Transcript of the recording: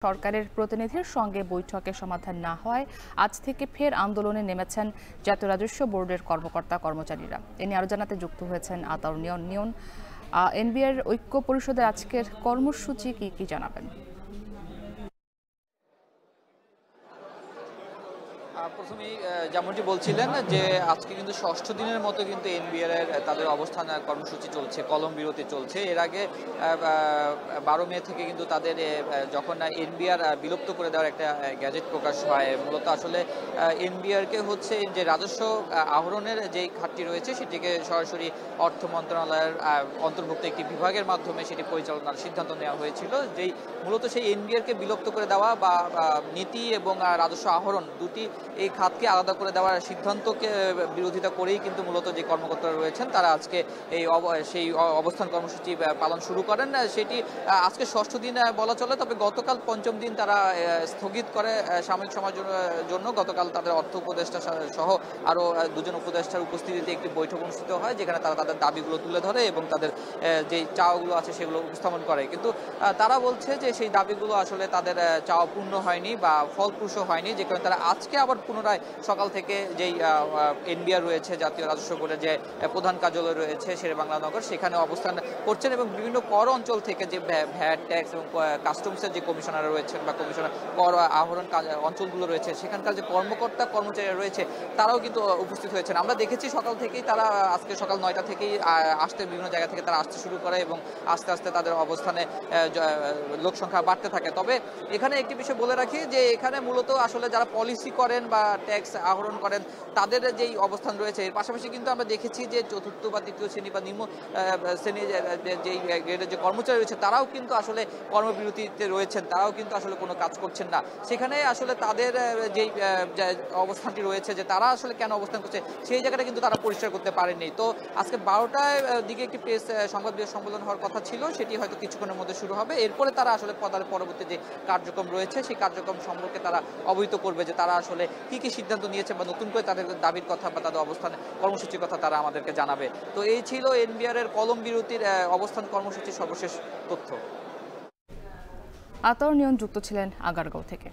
সরকারের প্রতিনিধির সঙ্গে বৈঠকে সমাধান না হওয়ায় আজ থেকে ফের আন্দোলনে নেমেছেন জাতীয় রাজস্ব বোর্ডের কর্মকর্তা কর্মচারীরা। এ নিয়ে আরো জানাতে যুক্ত হয়েছেন আতাউর নিয়ন। এনবিআর ঐক্য পরিষদের আজকের কর্মসূচি কি জানাবেন? প্রথমেই যেমনটি বলছিলেন যে আজকে কিন্তু ষষ্ঠ দিনের মতো কিন্তু এনবিআর এর তাদের অবস্থান কর্মসূচি চলছে, কলম বিরতি চলছে। এর আগে 12 মে থেকে কিন্তু তাদের যখন এনবিআর বিলুপ্ত করে দেওয়ার একটা গ্যাজেট প্রকাশ হয়, মূলত আসলে এনবিআর কে হচ্ছে যে রাজস্ব আহরণের যে খাতটি রয়েছে সেটিকে সরাসরি অর্থ মন্ত্রণালয়ের অন্তর্ভুক্ত একটি বিভাগের মাধ্যমে সেটি পরিচালনার সিদ্ধান্ত নেওয়া হয়েছিল, যেই মূলত সেই এনবিআর কে বিলুপ্ত করে দেওয়া বা নীতি এবং রাজস্ব আহরণ দুটি এই খাতকে আলাদা করে দেওয়ার সিদ্ধান্তকে বিরোধিতা করেই কিন্তু মূলত যে কর্মকর্তারা রয়েছেন তারা আজকে সেই অবস্থান কর্মসূচি পালন শুরু করেন। সেটি আজকে ষষ্ঠ দিন বলা চলে, তবে গতকাল পঞ্চম দিন তারা স্থগিত করে সাময়িক সময়ের জন্য। গতকাল তাদের অর্থ উপদেষ্টা সহ আরও দুজন উপদেষ্টার উপস্থিতিতে একটি বৈঠক অনুষ্ঠিত হয়, যেখানে তারা তাদের দাবিগুলো তুলে ধরে এবং তাদের যে চাওয়াগুলো আছে সেগুলো উপস্থাপন করে। কিন্তু তারা বলছে যে সেই দাবিগুলো আসলে তাদের চাওয়া পূর্ণ হয়নি বা ফলপ্রসূ হয়নি, যে কারণে তারা আজকে আবার পুনরায় সকাল থেকে যেই এনবিআর রয়েছে, জাতীয় রাজস্ব বোর্ডের যে প্রধান কার্যালয় রয়েছে শেরেবাংলা নগর, সেখানে অবস্থান করছেন এবং বিভিন্ন কর অঞ্চল থেকে যে ভ্যাট ট্যাক্স এবং কাস্টমসের যে কমিশনার রয়েছেন বা কমিশনার কর আহরণ অঞ্চলগুলো রয়েছে সেখানকার যে কর্মকর্তা কর্মচারীরা রয়েছে তারাও কিন্তু উপস্থিত হয়েছেন। আমরা দেখেছি সকাল থেকেই তারা আজকে সকাল 9টা থেকেই আসতে বিভিন্ন জায়গা থেকে তারা আসতে শুরু করে এবং আস্তে আস্তে তাদের অবস্থানে লোক সংখ্যা বাড়তে থাকে। তবে এখানে একটি বিষয় বলে রাখি যে এখানে মূলত আসলে যারা পলিসি করেন বা ট্যাক্স আহরণ করেন তাদের যেই অবস্থান রয়েছে, এর পাশাপাশি কিন্তু আমরা দেখেছি যে চতুর্থ বা তৃতীয় শ্রেণী বা নিম্ন শ্রেণীর যেই গ্রেডের যে কর্মচারী রয়েছে তারাও কিন্তু আসলে কর্মবিরতিতে রয়েছেন, তারাও কিন্তু আসলে কোনো কাজ করছেন না। সেখানে আসলে তাদের যেই অবস্থানটি রয়েছে যে তারা আসলে কেন অবস্থান করছে সেই জায়গাটা কিন্তু তারা পরিষ্কার করতে পারেননি। তো আজকে 12টার দিকে একটি প্রেস সংবাদ সম্মেলন হওয়ার কথা ছিল, সেটি হয়তো কিছুক্ষণের মধ্যে শুরু হবে। এরপরে তারা আসলে পরবর্তী যে কার্যক্রম রয়েছে সেই কার্যক্রম সম্পর্কে তারা অবহিত করবে যে তারা আসলে কি সিদ্ধান্ত নিয়েছে বা নতুন করে তাদের দাবির কথা বা তাদের অবস্থান কর্মসূচির কথা তারা আমাদেরকে জানাবে। তো এই ছিল এনবিআর এর কলম বিরতির অবস্থান কর্মসূচির সর্বশেষ তথ্য। আতাউর নিয়ন যুক্ত ছিলেন আগারগাঁও থেকে।